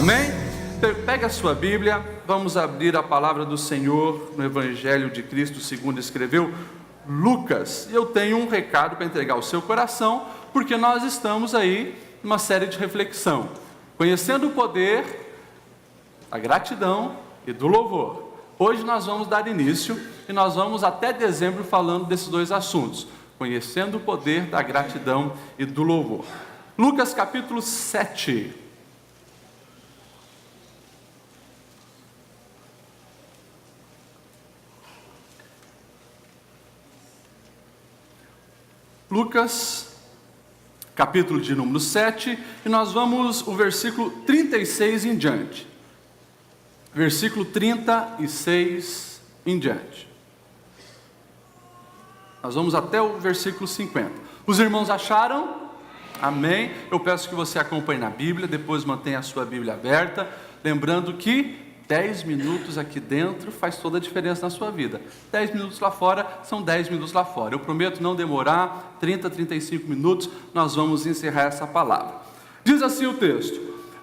Amém? Pega a sua Bíblia, vamos abrir a palavra do Senhor no Evangelho de Cristo segundo escreveu Lucas. E eu tenho um recado para entregar ao seu coração, porque nós estamos aí numa série de reflexão, conhecendo o poder, a gratidão e do louvor. Hoje nós vamos dar início e nós vamos até dezembro falando desses dois assuntos, conhecendo o poder da gratidão e do louvor. Lucas capítulo 7. Lucas, capítulo de número 7, e nós vamos o versículo 36 em diante. Versículo 36 em diante. Nós vamos até o versículo 50. Os irmãos acharam? Amém? Eu peço que você acompanhe na Bíblia, depois mantenha a sua Bíblia aberta, lembrando que 10 minutos aqui dentro faz toda a diferença na sua vida. 10 minutos lá fora são 10 minutos lá fora. Eu prometo não demorar, 30, 35 minutos, nós vamos encerrar essa palavra. Diz assim o texto: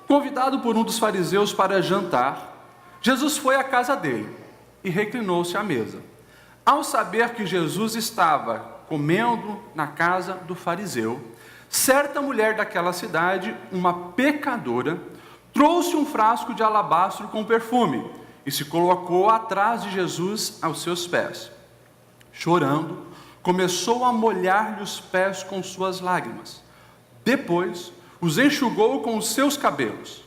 convidado por um dos fariseus para jantar, Jesus foi à casa dele e reclinou-se à mesa. Ao saber que Jesus estava comendo na casa do fariseu, certa mulher daquela cidade, uma pecadora, trouxe um frasco de alabastro com perfume e se colocou atrás de Jesus aos seus pés. Chorando, começou a molhar-lhe os pés com suas lágrimas. Depois, os enxugou com os seus cabelos,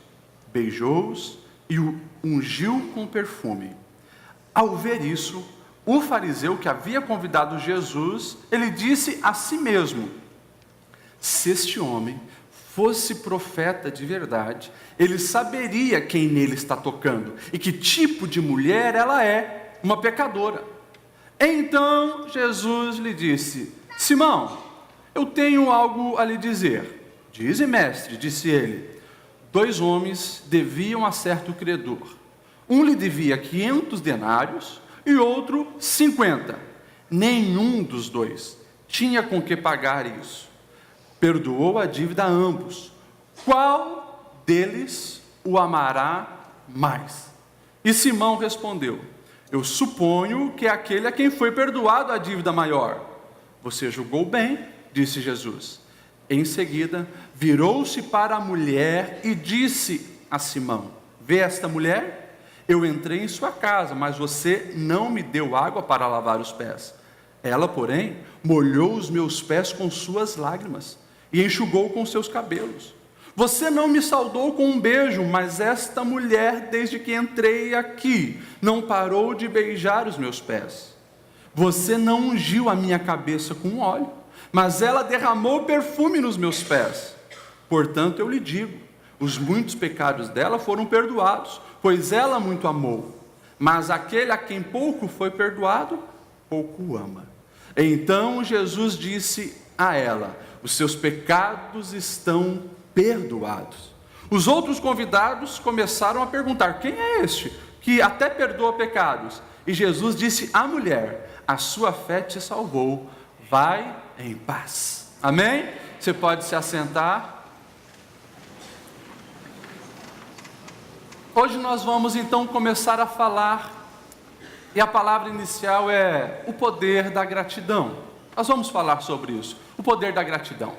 beijou-os e o ungiu com perfume. Ao ver isso, o fariseu que havia convidado Jesus, ele disse a si mesmo: se este homem fosse profeta de verdade, ele saberia quem nele está tocando e que tipo de mulher ela é, uma pecadora. Então Jesus lhe disse: Simão, eu tenho algo a lhe dizer. Dize, mestre, disse ele. 2 homens deviam a certo credor. Um lhe devia 500 denários e outro 50. Nenhum dos dois tinha com que pagar isso. Perdoou a dívida a ambos. Qual deles o amará mais? E Simão respondeu: eu suponho que é aquele a quem foi perdoado a dívida maior. Você julgou bem, disse Jesus. Em seguida, virou-se para a mulher e disse a Simão: vê esta mulher? Eu entrei em sua casa, mas você não me deu água para lavar os pés. Ela, porém, molhou os meus pés com suas lágrimas e enxugou com seus cabelos. Você não me saudou com um beijo, mas esta mulher, desde que entrei aqui, não parou de beijar os meus pés. Você não ungiu a minha cabeça com óleo, mas ela derramou perfume nos meus pés. Portanto, eu lhe digo, os muitos pecados dela foram perdoados, pois ela muito amou. Mas aquele a quem pouco foi perdoado, pouco ama. Então Jesus disse a ela: os seus pecados estão perdoados. Os outros convidados começaram a perguntar: quem é este que até perdoa pecados? E Jesus disse à mulher: a sua fé te salvou, vai em paz. Amém? Você pode se assentar. Hoje nós vamos então começar a falar, e a palavra inicial é o poder da gratidão. Nós vamos falar sobre isso, o poder da gratidão.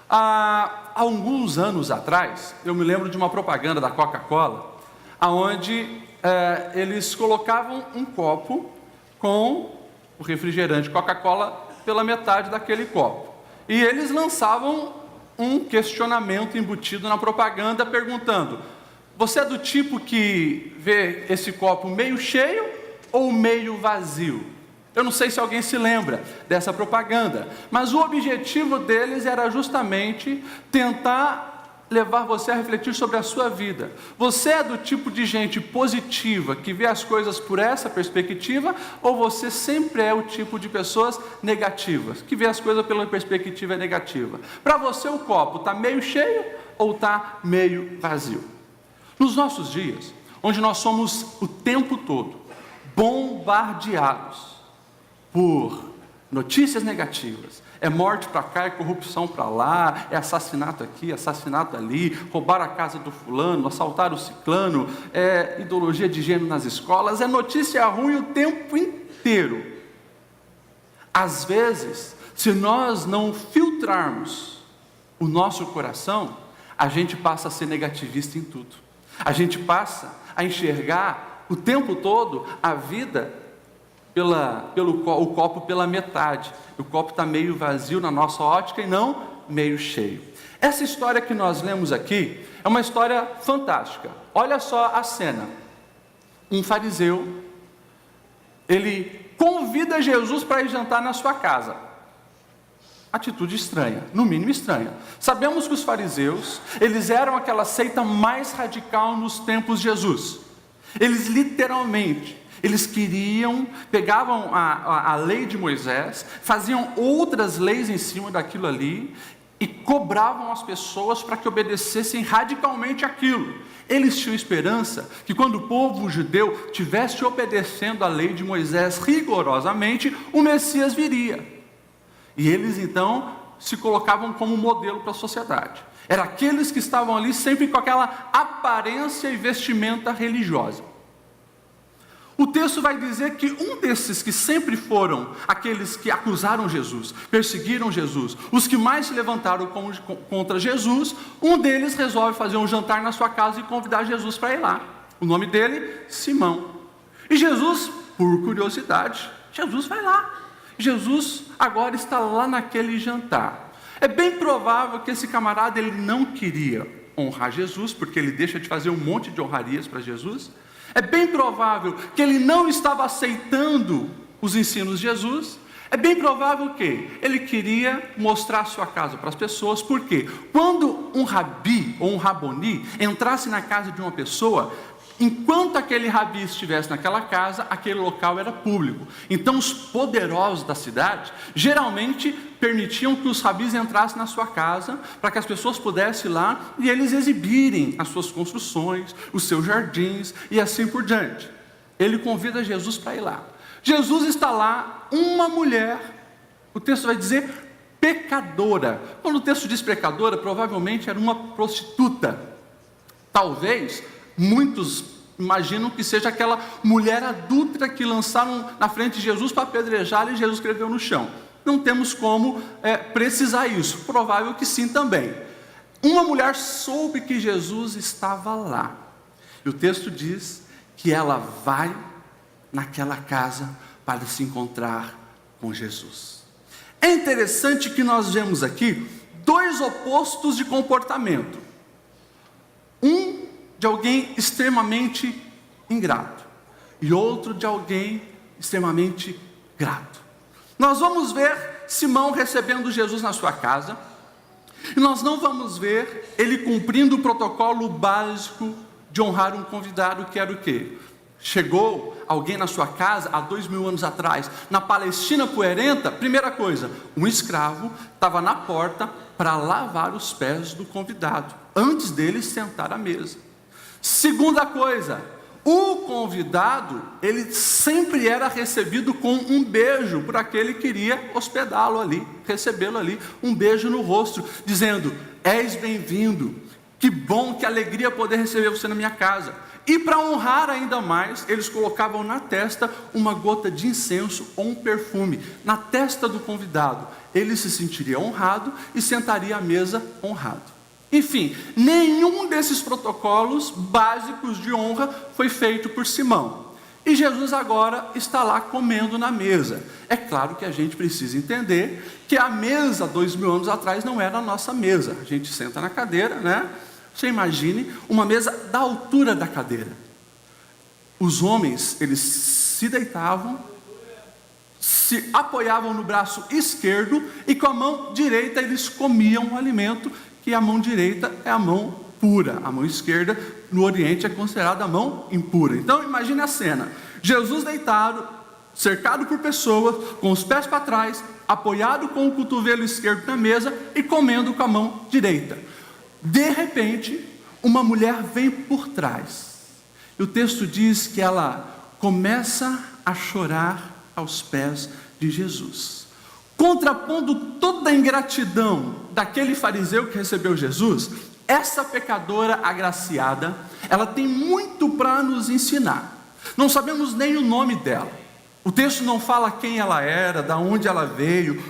Há alguns anos atrás, eu me lembro de uma propaganda da Coca-Cola, onde eles colocavam um copo com o refrigerante Coca-Cola pela metade daquele copo. E eles lançavam um questionamento embutido na propaganda, perguntando: você é do tipo que vê esse copo meio cheio ou meio vazio? Eu não sei se alguém se lembra dessa propaganda, mas o objetivo deles era justamente tentar levar você a refletir sobre a sua vida. Você é do tipo de gente positiva, que vê as coisas por essa perspectiva, ou você sempre é o tipo de pessoas negativas, que vê as coisas pela perspectiva negativa? Para você o copo está meio cheio ou está meio vazio? Nos nossos dias, onde nós somos o tempo todo bombardeados por notícias negativas. É morte para cá, é corrupção para lá, é assassinato aqui, assassinato ali, roubar a casa do fulano, assaltar o ciclano, é ideologia de gênero nas escolas, é notícia ruim o tempo inteiro. Às vezes, se nós não filtrarmos o nosso coração, a gente passa a ser negativista em tudo. A gente passa a enxergar o tempo todo a vida o copo pela metade. O copo está meio vazio na nossa ótica e não meio cheio. Essa história que nós lemos aqui é uma história fantástica. Olha só a cena. Um fariseu, ele convida Jesus para ir jantar na sua casa. Atitude estranha, no mínimo estranha. Sabemos que os fariseus, eles eram aquela seita mais radical nos tempos de Jesus. Eles literalmente, eles pegavam a lei de Moisés, faziam outras leis em cima daquilo ali e cobravam as pessoas para que obedecessem radicalmente aquilo. Eles tinham esperança que quando o povo judeu estivesse obedecendo a lei de Moisés rigorosamente, o Messias viria. E eles então se colocavam como modelo para a sociedade. Eram aqueles que estavam ali sempre com aquela aparência e vestimenta religiosa. O texto vai dizer que um desses que sempre foram aqueles que acusaram Jesus, perseguiram Jesus, os que mais se levantaram contra Jesus, um deles resolve fazer um jantar na sua casa e convidar Jesus para ir lá. O nome dele, Simão. E Jesus, por curiosidade, Jesus vai lá. Jesus agora está lá naquele jantar. É bem provável que esse camarada ele não queria honrar Jesus, porque ele deixa de fazer um monte de honrarias para Jesus. É bem provável que ele não estava aceitando os ensinos de Jesus. É bem provável que ele queria mostrar a sua casa para as pessoas, porque quando um rabi ou um raboni entrasse na casa de uma pessoa, enquanto aquele rabi estivesse naquela casa, aquele local era público. Então os poderosos da cidade geralmente permitiam que os rabis entrassem na sua casa, para que as pessoas pudessem ir lá e eles exibirem as suas construções, os seus jardins e assim por diante. Ele convida Jesus para ir lá. Jesus está lá, uma mulher, o texto vai dizer pecadora. Quando o texto diz pecadora, provavelmente era uma prostituta. Talvez muitos imaginam que seja aquela mulher adúltera que lançaram na frente de Jesus para apedrejá-la e Jesus escreveu no chão. Não temos como precisar isso, provável que sim também. Uma mulher soube que Jesus estava lá, e o texto diz que ela vai naquela casa para se encontrar com Jesus. É interessante que nós vemos aqui dois opostos de comportamento. Um de alguém extremamente ingrato e outro de alguém extremamente grato. Nós vamos ver Simão recebendo Jesus na sua casa, e nós não vamos ver ele cumprindo o protocolo básico de honrar um convidado, que era o quê? Chegou alguém na sua casa há 2000 anos atrás, na Palestina poerenta, primeira coisa, um escravo estava na porta para lavar os pés do convidado, antes dele sentar à mesa. Segunda coisa, o convidado, ele sempre era recebido com um beijo, por aquele que queria hospedá-lo ali, recebê-lo ali, um beijo no rosto, dizendo: és bem-vindo, que bom, que alegria poder receber você na minha casa. E para honrar ainda mais, eles colocavam na testa uma gota de incenso ou um perfume, na testa do convidado. Ele se sentiria honrado e sentaria à mesa honrado. Enfim, nenhum desses protocolos básicos de honra foi feito por Simão. E Jesus agora está lá comendo na mesa. É claro que a gente precisa entender que a mesa 2000 anos atrás não era a nossa mesa. A gente senta na cadeira, né? Você imagine uma mesa da altura da cadeira. Os homens, eles se deitavam, se apoiavam no braço esquerdo e com a mão direita eles comiam o alimento, que a mão direita é a mão pura, a mão esquerda no Oriente é considerada a mão impura. Então imagine a cena, Jesus deitado, cercado por pessoas, com os pés para trás, apoiado com o cotovelo esquerdo na mesa e comendo com a mão direita. De repente, uma mulher vem por trás, e o texto diz que ela começa a chorar aos pés de Jesus. Contrapondo toda a ingratidão daquele fariseu que recebeu Jesus, essa pecadora agraciada, ela tem muito para nos ensinar. Não sabemos nem o nome dela, o texto não fala quem ela era, de onde ela veio,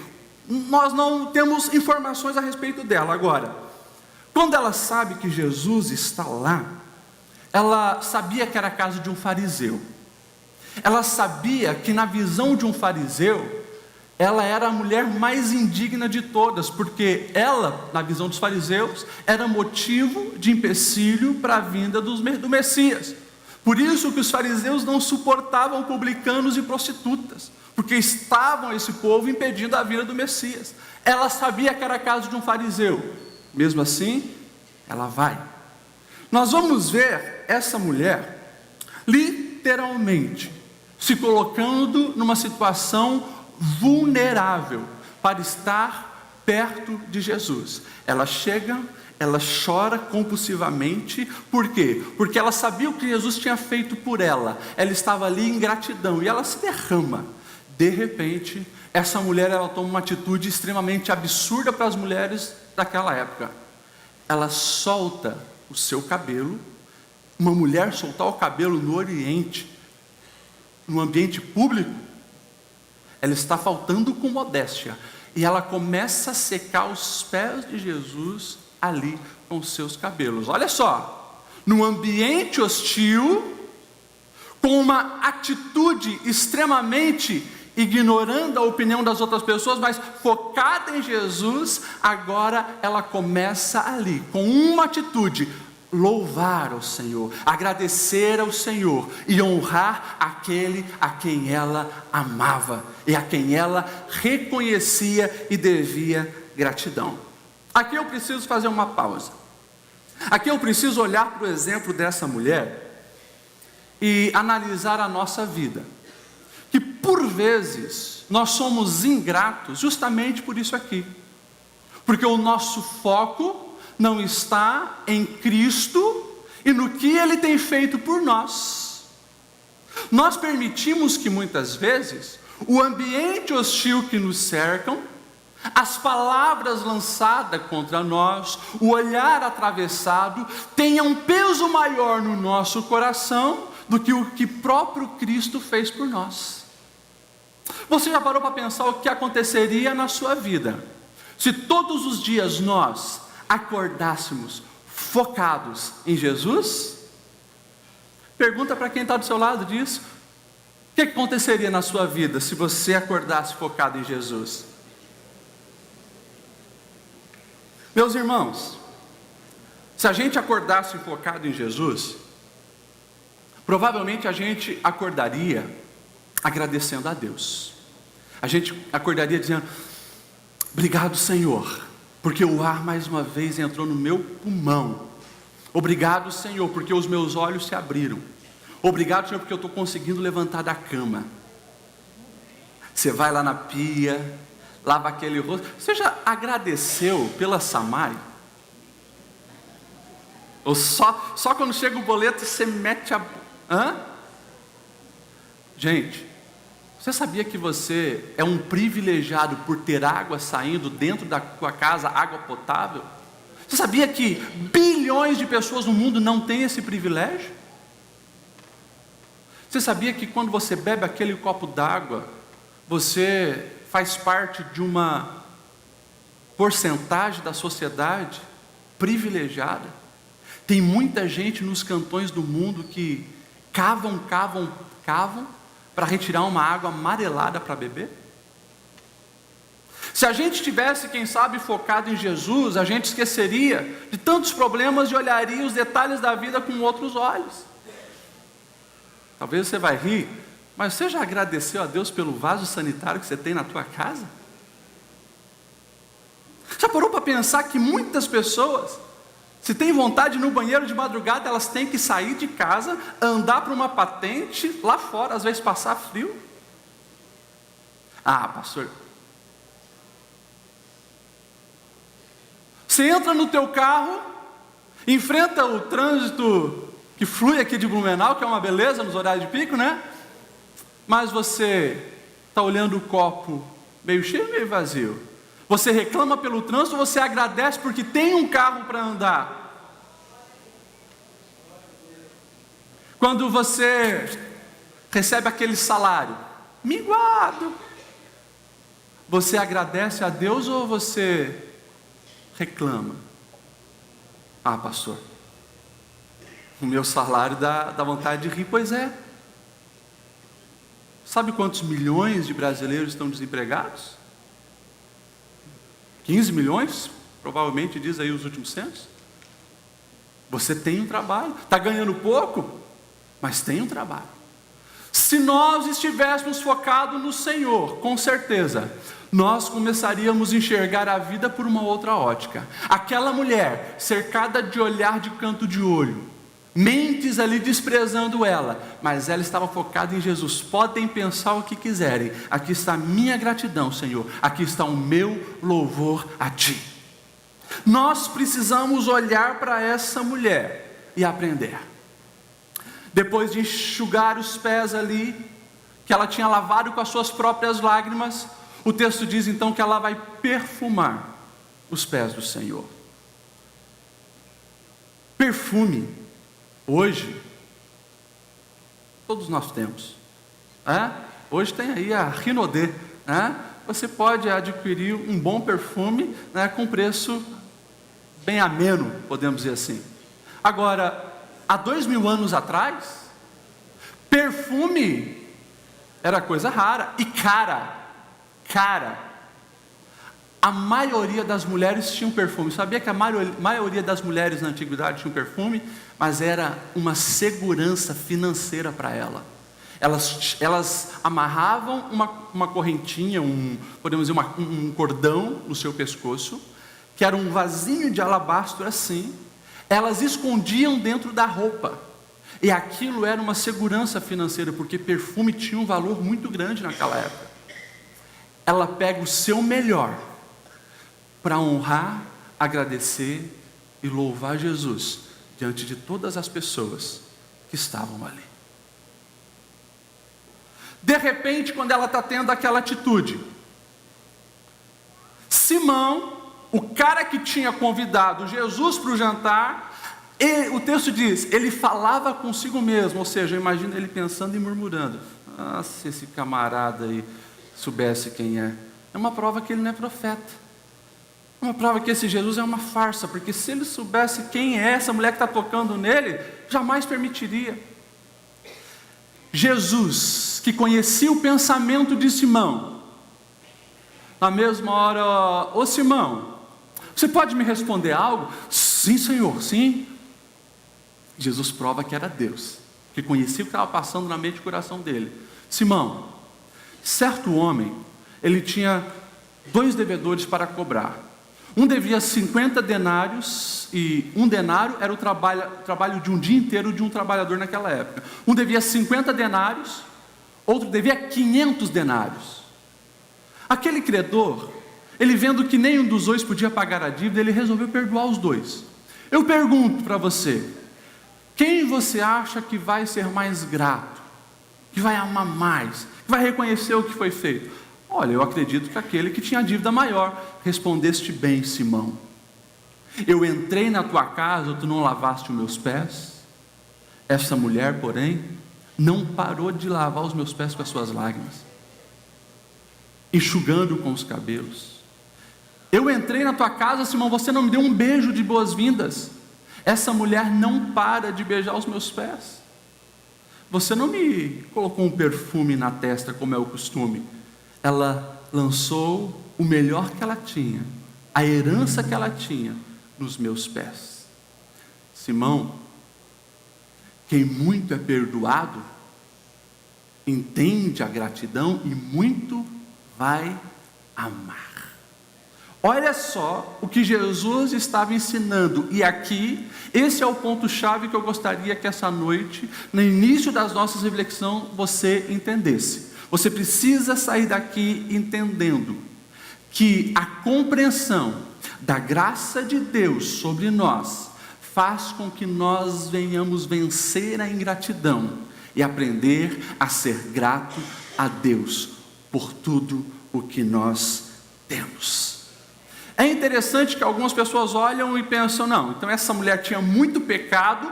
nós não temos informações a respeito dela. Agora, quando ela sabe que Jesus está lá, ela sabia que era a casa de um fariseu, ela sabia que na visão de um fariseu, ela era a mulher mais indigna de todas, porque ela, na visão dos fariseus, era motivo de empecilho para a vinda do Messias. Por isso que os fariseus não suportavam publicanos e prostitutas, porque estavam esse povo impedindo a vinda do Messias. Ela sabia que era a casa de um fariseu, mesmo assim, ela vai. Nós vamos ver essa mulher, literalmente, se colocando numa situação vulnerável para estar perto de Jesus. Ela chega, ela chora compulsivamente. Por quê? Porque ela sabia o que Jesus tinha feito por ela. Ela estava ali em gratidão e ela se derrama. De repente, essa mulher, ela toma uma atitude extremamente absurda para as mulheres daquela época. Ela solta o seu cabelo. Uma mulher soltar o cabelo no Oriente, no ambiente público, ela está faltando com modéstia, e ela começa a secar os pés de Jesus ali com os seus cabelos. Olha só, num ambiente hostil, com uma atitude extremamente ignorando a opinião das outras pessoas, mas focada em Jesus, agora ela começa ali, com uma atitude: louvar ao Senhor, agradecer ao Senhor e honrar aquele a quem ela amava e a quem ela reconhecia e devia gratidão. Aqui eu preciso fazer uma pausa. Aqui eu preciso olhar para o exemplo dessa mulher e analisar a nossa vida, que por vezes nós somos ingratos justamente por isso aqui, porque o nosso foco não está em Cristo e no que Ele tem feito por nós. Nós permitimos que muitas vezes o ambiente hostil que nos cercam, as palavras lançadas contra nós, o olhar atravessado, tenha um peso maior no nosso coração do que o que próprio Cristo fez por nós. Você já parou para pensar o que aconteceria na sua vida se todos os dias nós acordássemos focados em Jesus? Pergunta para quem está do seu lado disso. O que aconteceria na sua vida se você acordasse focado em Jesus? Meus irmãos, se a gente acordasse focado em Jesus, provavelmente a gente acordaria agradecendo a Deus. A gente acordaria dizendo: obrigado, Senhor, porque o ar mais uma vez entrou no meu pulmão. Obrigado, Senhor, porque os meus olhos se abriram. Obrigado, Senhor, porque eu estou conseguindo levantar da cama. Você vai lá na pia, lava aquele rosto. Você já agradeceu pela Samai? Ou só quando chega o boleto você mete a... Hã? Gente, você sabia que você é um privilegiado por ter água saindo dentro da tua casa, água potável? Você sabia que bilhões de pessoas no mundo não têm esse privilégio? Você sabia que quando você bebe aquele copo d'água, você faz parte de uma porcentagem da sociedade privilegiada? Tem muita gente nos cantões do mundo que cavam para retirar uma água amarelada para beber? Se a gente tivesse, quem sabe, focado em Jesus, a gente esqueceria de tantos problemas e olharia os detalhes da vida com outros olhos. Talvez você vai rir, mas você já agradeceu a Deus pelo vaso sanitário que você tem na tua casa? Já parou para pensar que muitas pessoas, se tem vontade de ir no banheiro de madrugada, elas têm que sair de casa, andar para uma patente lá fora, às vezes passar frio? Ah, pastor, você entra no teu carro, enfrenta o trânsito que flui aqui de Blumenau, que é uma beleza nos horários de pico, né? Mas você está olhando o copo Meio cheio ou meio vazio? Você reclama pelo trânsito ou você agradece porque tem um carro para andar? Quando você recebe aquele salário minguado, você agradece a Deus ou você reclama? Ah, pastor, o meu salário dá vontade de rir. Pois é. Sabe quantos milhões de brasileiros estão desempregados? 15 milhões? Provavelmente, diz aí os últimos censos. Você tem um trabalho, está ganhando pouco, mas tem um trabalho. Se nós estivéssemos focados no Senhor, com certeza, nós começaríamos a enxergar a vida por uma outra ótica. Aquela mulher, cercada de olhar de canto de olho, mentes ali desprezando ela, mas ela estava focada em Jesus. Podem pensar o que quiserem, aqui está a minha gratidão, Senhor, aqui está o meu louvor a Ti. Nós precisamos olhar para essa mulher e aprender. Depois de enxugar os pés ali, que ela tinha lavado com as suas próprias lágrimas, o texto diz então que ela vai perfumar os pés do Senhor. Perfume, hoje, todos nós temos. Hoje tem aí a Rinodê. Você pode adquirir um bom perfume com preço bem ameno, podemos dizer assim. Agora, há 2000 anos atrás, perfume era coisa rara e cara. A maioria das mulheres tinham perfume. Sabia que a maioria das mulheres na antiguidade tinham perfume? Mas era uma segurança financeira para ela. Elas amarravam uma correntinha, podemos dizer um cordão no seu pescoço, que era um vasinho de alabastro assim. Elas escondiam dentro da roupa. E aquilo era uma segurança financeira, porque perfume tinha um valor muito grande naquela época. Ela pega o seu melhor para honrar, agradecer e louvar Jesus diante de todas as pessoas que estavam ali. De repente, quando ela está tendo aquela atitude, Simão, o cara que tinha convidado Jesus para o jantar, o texto diz, ele falava consigo mesmo, ou seja, imagina ele pensando e murmurando: ah, se esse camarada aí soubesse quem é. É uma prova que ele não é profeta. É uma prova que esse Jesus é uma farsa, porque se ele soubesse quem é essa mulher que está tocando nele, jamais permitiria. Jesus, que conhecia o pensamento de Simão, na mesma hora: ô Simão, você pode me responder algo? Sim, Senhor, sim. Jesus prova que era Deus, que conhecia o que estava passando na mente e coração dele. Simão, certo homem, ele tinha 2 devedores para cobrar. Um devia 50 denários, e 1 denário era o trabalho de um dia inteiro de um trabalhador naquela época. Um devia 50 denários, outro devia 500 denários. Aquele credor, ele vendo que nenhum dos 2 podia pagar a dívida, ele resolveu perdoar os 2. Eu pergunto para você, quem você acha que vai ser mais grato, que vai amar mais, que vai reconhecer o que foi feito? Olha, eu acredito que aquele que tinha dívida maior. Respondeste bem, Simão. Eu entrei na tua casa, tu não lavaste os meus pés? Essa mulher, porém, não parou de lavar os meus pés com as suas lágrimas, enxugando com os cabelos. Eu entrei na tua casa, Simão, você não me deu um beijo de boas-vindas. Essa mulher não para de beijar os meus pés. Você não me colocou um perfume na testa, como é o costume. Ela lançou o melhor que ela tinha, a herança que ela tinha, nos meus pés. Simão, quem muito é perdoado, entende a gratidão e muito vai amar. Olha só o que Jesus estava ensinando, e aqui, esse é o ponto-chave que eu gostaria que essa noite, no início das nossas reflexões, você entendesse. Você precisa sair daqui entendendo que a compreensão da graça de Deus sobre nós faz com que nós venhamos vencer a ingratidão e aprender a ser grato a Deus por tudo o que nós temos. É interessante que algumas pessoas olham e pensam, não, então essa mulher tinha muito pecado,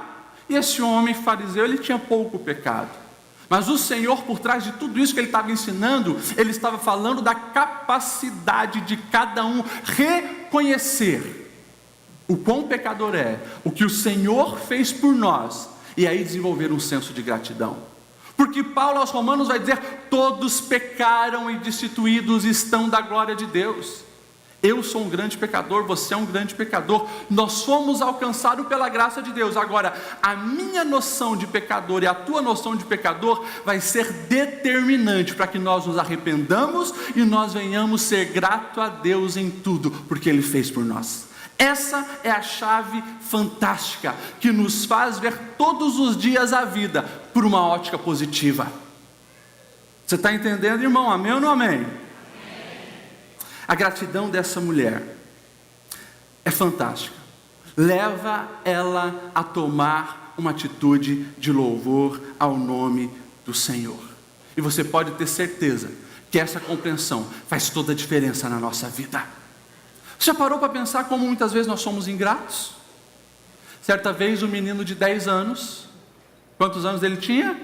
e esse homem fariseu, ele tinha pouco pecado. Mas o Senhor, por trás de tudo isso que ele estava ensinando, ele estava falando da capacidade de cada um reconhecer o quão pecador é, o que o Senhor fez por nós, e aí desenvolver um senso de gratidão. Porque Paulo aos Romanos vai dizer, todos pecaram e destituídos estão da glória de Deus. Eu sou um grande pecador, você é um grande pecador, nós fomos alcançados pela graça de Deus. Agora, a minha noção de pecador e a tua noção de pecador vai ser determinante para que nós nos arrependamos e nós venhamos ser gratos a Deus em tudo, porque Ele fez por nós. Essa é a chave fantástica que nos faz ver todos os dias a vida por uma ótica positiva. Você está entendendo, irmão? Amém ou não amém? A gratidão dessa mulher é fantástica, leva ela a tomar uma atitude de louvor ao nome do Senhor, e você pode ter certeza que essa compreensão faz toda a diferença na nossa vida. Você já parou para pensar como muitas vezes nós somos ingratos? Certa vez um menino de 10 anos, quantos anos ele tinha?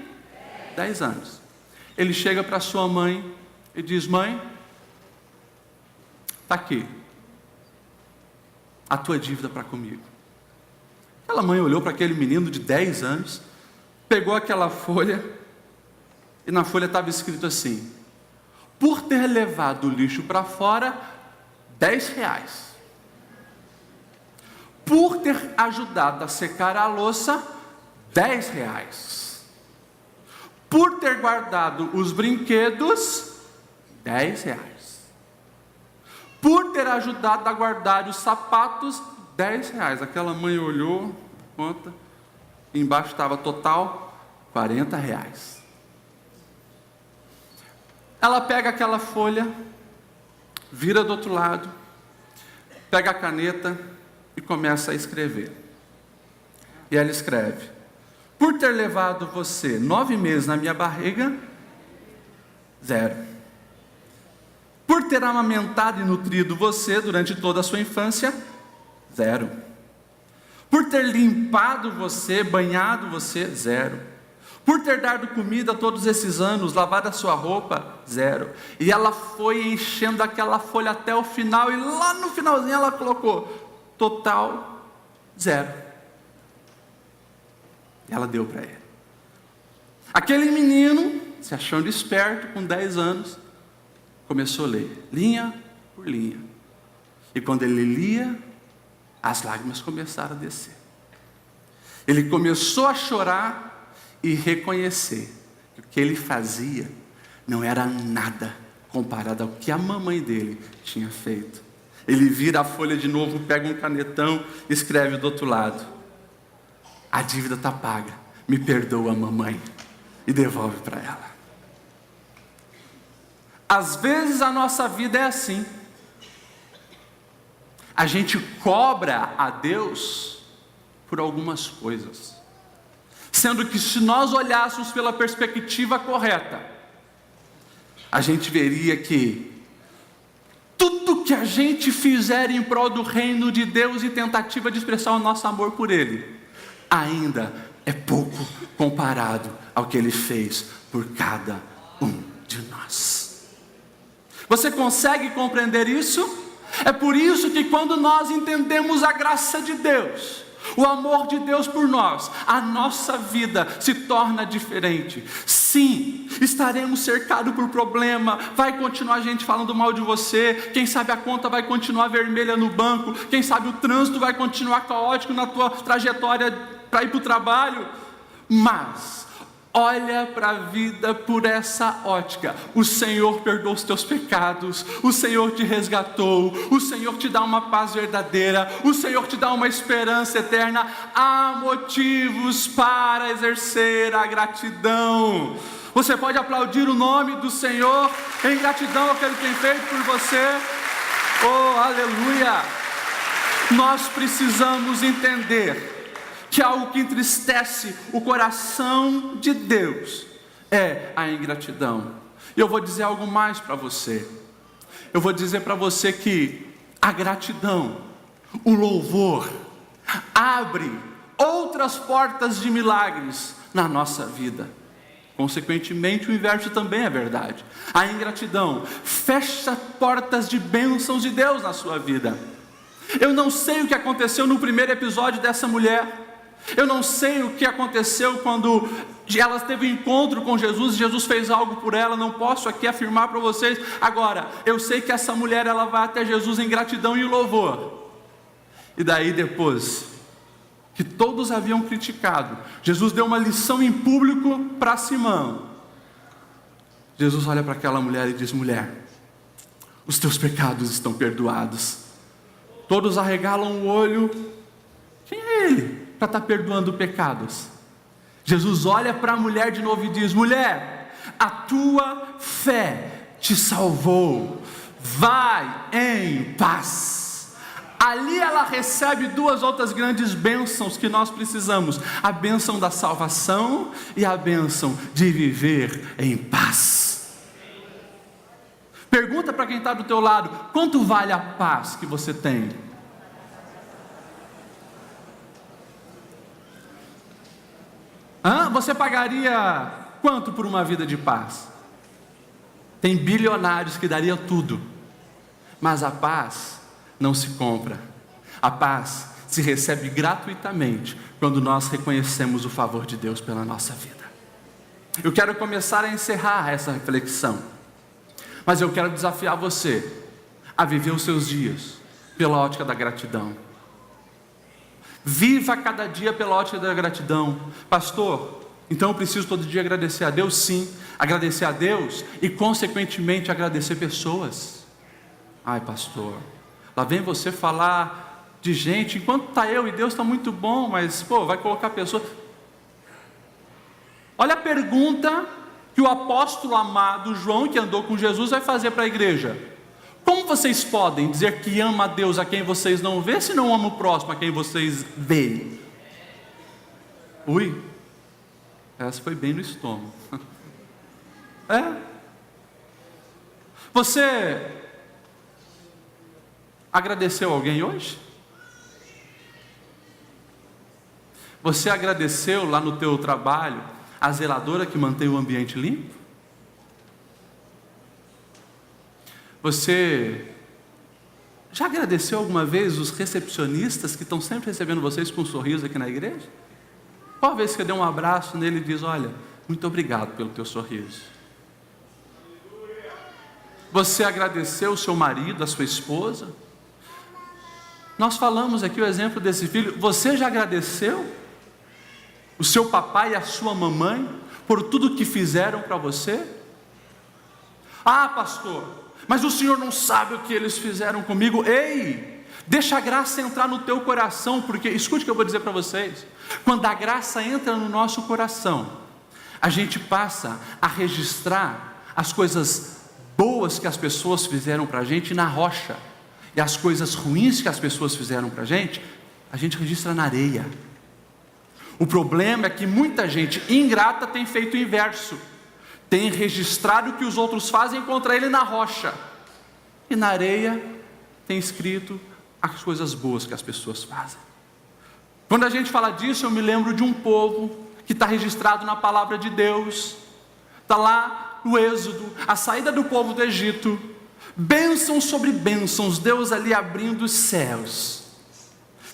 10 anos, ele chega para sua mãe e diz, mãe, está aqui, a tua dívida para comigo. Aquela mãe olhou para aquele menino de 10 anos, pegou aquela folha, e na folha estava escrito assim, por ter levado o lixo para fora, 10 reais. Por ter ajudado a secar a louça, 10 reais. Por ter guardado os brinquedos, 10 reais. Por ter ajudado a guardar os sapatos, 10 reais. Aquela mãe olhou, conta, embaixo estava total, 40 reais. Ela pega aquela folha, vira do outro lado, pega a caneta e começa a escrever. E ela escreve, por ter levado você 9 meses na minha barriga, 0. Por ter amamentado e nutrido você durante toda a sua infância, 0. Por ter limpado você, banhado você, 0. Por ter dado comida todos esses anos, lavado a sua roupa, 0. E ela foi enchendo aquela folha até o final, e lá no finalzinho ela colocou, total, 0. E ela deu para ele. Aquele menino, se achando esperto, com 10 anos, começou a ler, linha por linha. E quando ele lia, as lágrimas começaram a descer. Ele começou a chorar e reconhecer que o que ele fazia não era nada comparado ao que a mamãe dele tinha feito. Ele vira a folha de novo, pega um canetão, escreve do outro lado, a dívida está paga, me perdoa, mamãe, e devolve para ela. Às vezes a nossa vida é assim, a gente cobra a Deus por algumas coisas, sendo que se nós olhássemos pela perspectiva correta, a gente veria que tudo que a gente fizer em prol do reino de Deus e tentativa de expressar o nosso amor por Ele, ainda é pouco comparado ao que Ele fez por cada um de nós. Você consegue compreender isso? É por isso que quando nós entendemos a graça de Deus, o amor de Deus por nós, a nossa vida se torna diferente. Sim, estaremos cercados por problema, vai continuar a gente falando mal de você, quem sabe a conta vai continuar vermelha no banco, quem sabe o trânsito vai continuar caótico na tua trajetória para ir para o trabalho, mas olha para a vida por essa ótica. O Senhor perdoa os teus pecados, o Senhor te resgatou, o Senhor te dá uma paz verdadeira, o Senhor te dá uma esperança eterna. Há motivos para exercer a gratidão. Você pode aplaudir o nome do Senhor em gratidão ao que Ele tem feito por você. Oh, aleluia! Nós precisamos entender que algo que entristece o coração de Deus é a ingratidão. E eu vou dizer algo mais para você. eu vou dizer para você que a gratidão, o louvor, abre outras portas de milagres na nossa vida. Consequentemente, o inverso também é verdade. A ingratidão fecha portas de bênçãos de Deus na sua vida. Eu não sei o que aconteceu no primeiro episódio dessa mulher. Eu não sei o que aconteceu quando ela teve um encontro com Jesus, Jesus fez algo por ela, não posso aqui afirmar para vocês. Agora, eu sei que essa mulher, ela vai até Jesus em gratidão e louvor. E daí depois, que todos haviam criticado, Jesus deu uma lição em público para Simão. Jesus olha para aquela mulher e diz: mulher, os teus pecados estão perdoados. Todos arregalam o olho. Quem é ele para estar perdoando pecados? Jesus olha para a mulher de novo e diz: mulher, a tua fé te salvou, vai em paz. Ali ela recebe duas outras grandes bênçãos que nós precisamos: a bênção da salvação e a bênção de viver em paz. Pergunta para quem está do teu lado: quanto vale a paz que você tem? Você pagaria quanto por uma vida de paz? Tem bilionários que dariam tudo, mas a paz não se compra. A paz se recebe gratuitamente quando nós reconhecemos o favor de Deus pela nossa vida. Eu quero começar a encerrar essa reflexão, mas eu quero desafiar você a viver os seus dias pela ótica da gratidão. Viva cada dia pela ótica da gratidão. Pastor, então eu preciso todo dia agradecer a Deus? Sim, agradecer a Deus e consequentemente agradecer pessoas. Ai pastor, lá vem você falar de gente, enquanto está eu e Deus está muito bom, mas vai colocar pessoas. Olha a pergunta que o apóstolo amado João, que andou com Jesus, vai fazer para a igreja: como vocês podem dizer que ama a Deus a quem vocês não vê, se não ama o próximo a quem vocês veem? Essa foi bem no estômago. Você agradeceu alguém hoje? Você agradeceu lá no teu trabalho a zeladora que mantém o ambiente limpo? Você já agradeceu alguma vez os recepcionistas que estão sempre recebendo vocês com um sorriso aqui na igreja? Qual vez que você deu um abraço nele e diz: olha, muito obrigado pelo teu sorriso? Você agradeceu o seu marido, a sua esposa? Nós falamos aqui o exemplo desse filho. Você já agradeceu o seu papai e a sua mamãe por tudo que fizeram para você? Pastor, mas o senhor não sabe o que eles fizeram comigo. Ei, deixa a graça entrar no teu coração, porque, escute o que eu vou dizer para vocês: quando a graça entra no nosso coração, a gente passa a registrar as coisas boas que as pessoas fizeram para a gente na rocha, e as coisas ruins que as pessoas fizeram para a gente registra na areia. O problema é que muita gente ingrata tem feito o inverso, tem registrado o que os outros fazem contra ele na rocha, e na areia tem escrito as coisas boas que as pessoas fazem. Quando a gente fala disso, eu me lembro de um povo que está registrado na palavra de Deus. Está lá no Êxodo, a saída do povo do Egito, bênçãos sobre bênçãos, Deus ali abrindo os céus,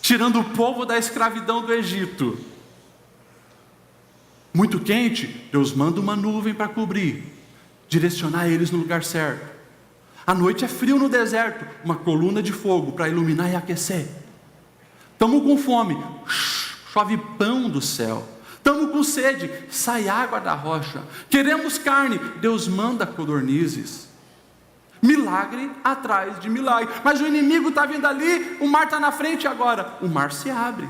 tirando o povo da escravidão do Egito. Muito quente, Deus manda uma nuvem para cobrir, direcionar eles no lugar certo. À noite é frio no deserto, uma coluna de fogo para iluminar e aquecer. Estamos com fome, chove pão do céu. Estamos com sede, sai água da rocha. Queremos carne, Deus manda codornizes. Milagre atrás de milagre. Mas o inimigo está vindo ali, o mar está na frente agora. O mar se abre.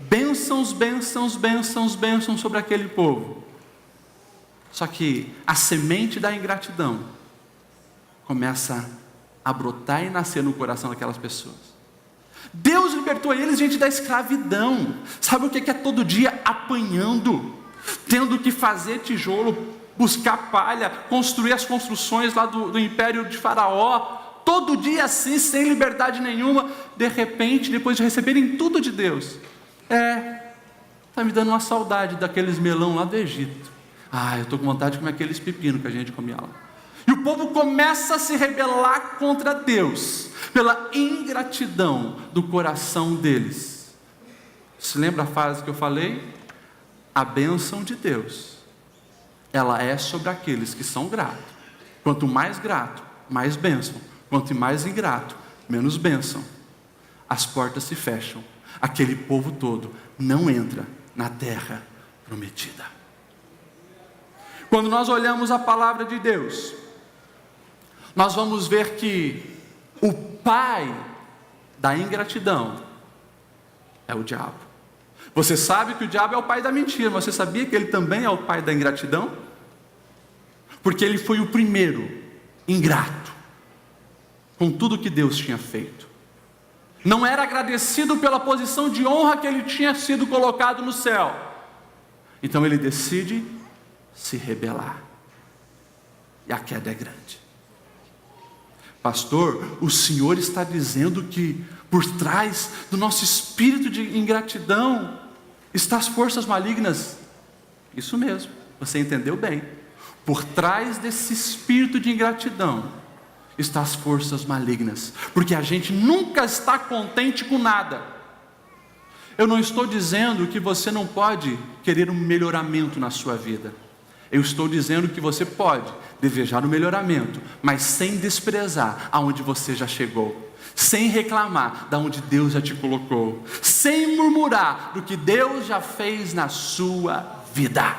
Bênçãos, bênçãos, bênçãos, bênçãos sobre aquele povo. Só que a semente da ingratidão começa a brotar e nascer no coração daquelas pessoas. Deus libertou eles, gente, da escravidão. Sabe o que é todo dia apanhando, tendo que fazer tijolo, buscar palha, construir as construções lá do império de Faraó, todo dia assim, sem liberdade nenhuma, de repente, depois de receberem tudo de Deus, está me dando uma saudade daqueles melão lá do Egito. Eu estou com vontade de comer aqueles pepinos que a gente comia lá. E o povo começa a se rebelar contra Deus, pela ingratidão do coração deles. Se lembra a frase que eu falei? A bênção de Deus, ela é sobre aqueles que são gratos. Quanto mais grato, mais bênção. Quanto mais ingrato, menos bênção. As portas se fecham. Aquele povo todo não entra na terra prometida. Quando nós olhamos a palavra de Deus, nós vamos ver que o pai da ingratidão é o diabo. Você sabe que o diabo é o pai da mentira, mas você sabia que ele também é o pai da ingratidão? Porque ele foi o primeiro ingrato com tudo que Deus tinha feito. Não era agradecido pela posição de honra que ele tinha sido colocado no céu. Então ele decide se rebelar. E a queda é grande. Pastor, o Senhor está dizendo que por trás do nosso espírito de ingratidão estão as forças malignas. Isso mesmo, você entendeu bem. Por trás desse espírito de ingratidão estão as forças malignas, porque a gente nunca está contente com nada. Eu não estou dizendo que você não pode querer um melhoramento na sua vida. Eu estou dizendo que você pode desejar um melhoramento, mas sem desprezar aonde você já chegou, sem reclamar de onde Deus já te colocou, sem murmurar do que Deus já fez na sua vida.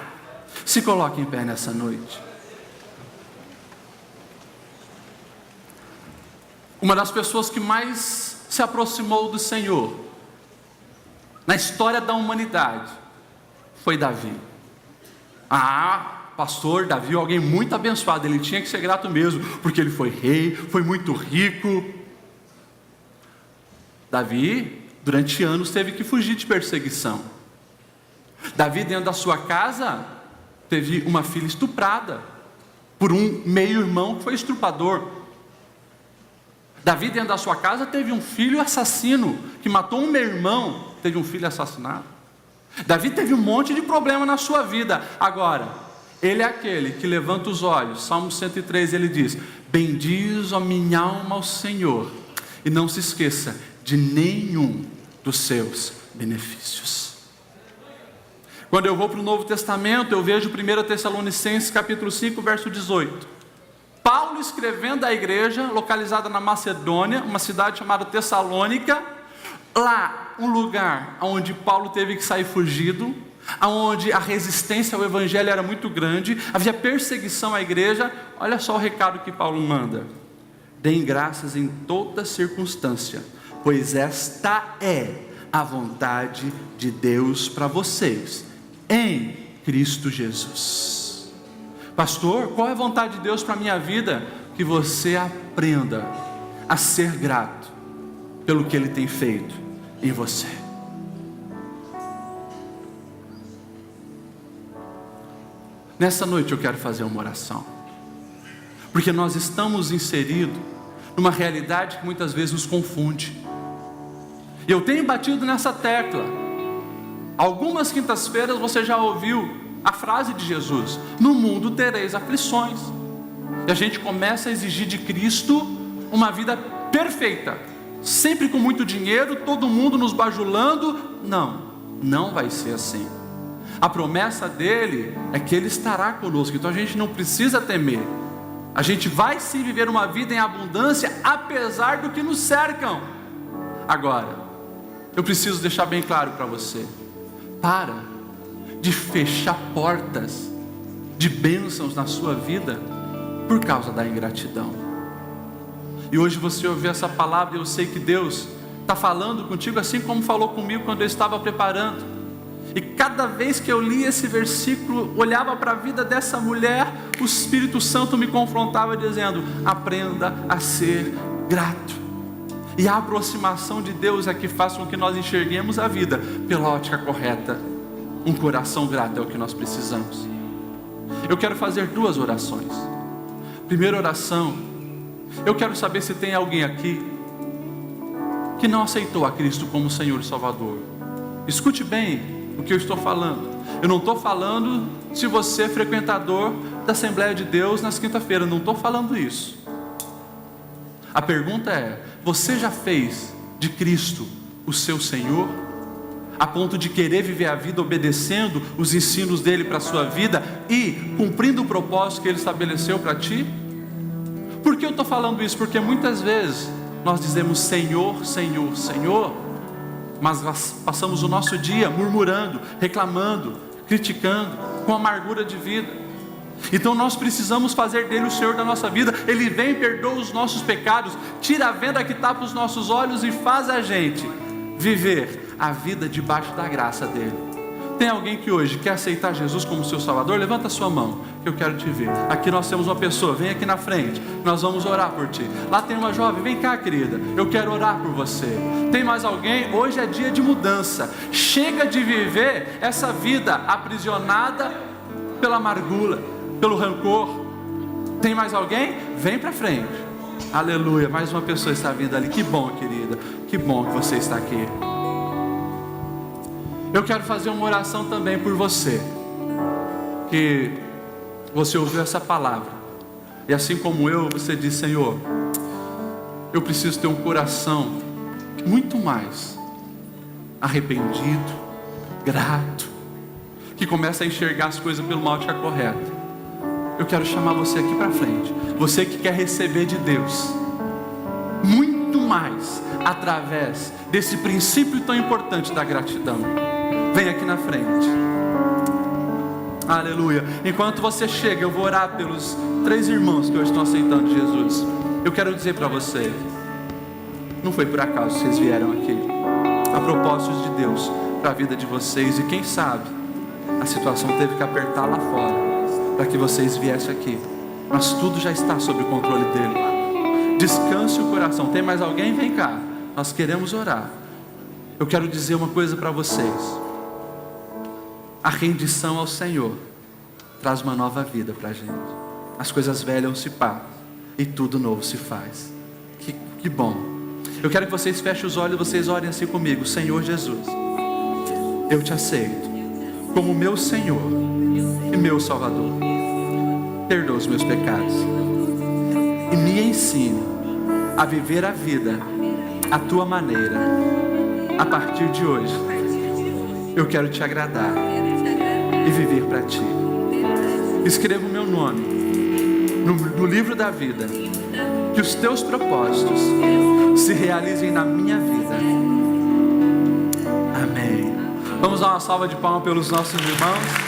Se coloque em pé nessa noite. Uma das pessoas que mais se aproximou do Senhor na história da humanidade foi Davi. Pastor, Davi é alguém muito abençoado, ele tinha que ser grato mesmo, porque ele foi rei, foi muito rico. Davi, durante anos, teve que fugir de perseguição. Davi, dentro da sua casa, teve uma filha estuprada por um meio-irmão que foi estuprador. Davi, dentro da sua casa, teve um filho assassino, que matou um meio-irmão, teve um filho assassinado. Davi teve um monte de problema na sua vida. Agora, ele é aquele que levanta os olhos. Salmo 103, ele diz: bendiz a minha alma ao Senhor, e não se esqueça de nenhum dos seus benefícios. Quando eu vou para o Novo Testamento, eu vejo 1 Tessalonicenses capítulo 5, verso 18. Paulo escrevendo à igreja localizada na Macedônia, uma cidade chamada Tessalônica. Lá, um lugar onde Paulo teve que sair fugido, onde a resistência ao evangelho era muito grande, havia perseguição à igreja. Olha só o recado que Paulo manda: deem graças em toda circunstância, pois esta é a vontade de Deus para vocês, em Cristo Jesus. Pastor, qual é a vontade de Deus para a minha vida? Que você aprenda a ser grato pelo que Ele tem feito em você. Nessa noite eu quero fazer uma oração, porque nós estamos inseridos numa realidade que muitas vezes nos confunde. E eu tenho batido nessa tecla. Algumas quintas-feiras você já ouviu a frase de Jesus: no mundo tereis aflições. E a gente começa a exigir de Cristo uma vida perfeita, sempre com muito dinheiro, todo mundo nos bajulando. Não vai ser assim. A promessa dele é que Ele estará conosco, então a gente não precisa temer. A gente vai sim viver uma vida em abundância, apesar do que nos cercam. Agora, eu preciso deixar bem claro para você: para de fechar portas de bênçãos na sua vida por causa da ingratidão. E hoje você ouviu essa palavra, e eu sei que Deus está falando contigo, assim como falou comigo quando eu estava preparando. E cada vez que eu li esse versículo, olhava para a vida dessa mulher, o Espírito Santo me confrontava dizendo: aprenda a ser grato. E a aproximação de Deus é que faz com que nós enxerguemos a vida pela ótica correta. Um coração grato é o que nós precisamos. Eu quero fazer duas orações. Primeira oração Eu quero saber se tem alguém aqui que não aceitou a Cristo como Senhor e Salvador. Escute bem o que eu estou falando. Eu não estou falando se você é frequentador da Assembleia de Deus nas quinta-feiras, não estou falando isso. A pergunta é: você já fez de Cristo o seu Senhor, a ponto de querer viver a vida obedecendo os ensinos dele para a sua vida e cumprindo o propósito que ele estabeleceu para ti? Por que eu estou falando isso? Porque muitas vezes nós dizemos Senhor, Senhor, Senhor, mas nós passamos o nosso dia murmurando, reclamando, criticando, com amargura de vida. Então nós precisamos fazer dele o Senhor da nossa vida. Ele vem, perdoa os nossos pecados, tira a venda que tapa os nossos olhos e faz a gente viver a vida debaixo da graça dele. Tem alguém que hoje quer aceitar Jesus como seu Salvador? Levanta a sua mão, que eu quero te ver. Aqui nós temos uma pessoa, vem aqui na frente, nós vamos orar por ti. Lá tem uma jovem, vem cá, querida, eu quero orar por você. Tem mais alguém? Hoje é dia de mudança. Chega de viver essa vida aprisionada pela amargura, pelo rancor. Tem mais alguém? Vem para frente. Aleluia, mais uma pessoa está vindo ali. Que bom, querida, que bom que você está aqui. Eu quero fazer uma oração também por você, que você ouviu essa palavra, e assim como eu, você diz: Senhor, eu preciso ter um coração muito mais arrependido, grato, que começa a enxergar as coisas pelo mal que é correto. Eu quero chamar você aqui para frente, você que quer receber de Deus muito mais através desse princípio tão importante da gratidão. Vem aqui na frente. Aleluia. Enquanto você chega, eu vou orar pelos 3 irmãos que hoje estão aceitando Jesus. Eu quero dizer para você, não foi por acaso que vocês vieram aqui. Há propósitos de Deus para a vida de vocês. E quem sabe a situação teve que apertar lá fora para que vocês viessem aqui, mas tudo já está sob o controle dele. Descanse o coração. Tem mais alguém? Vem cá, nós queremos orar. Eu quero dizer uma coisa para vocês: a rendição ao Senhor traz uma nova vida para a gente. As coisas velhas se pagam e tudo novo se faz. Que bom. Eu quero que vocês fechem os olhos e vocês orem assim comigo: Senhor Jesus, eu te aceito como meu Senhor e meu Salvador. Perdoa os meus pecados e me ensine a viver a vida à tua maneira. A partir de hoje eu quero te agradar e viver para ti. Escreva o meu nome no livro da vida, que os teus propósitos se realizem na minha vida. Amém. Vamos dar uma salva de palmas pelos nossos irmãos.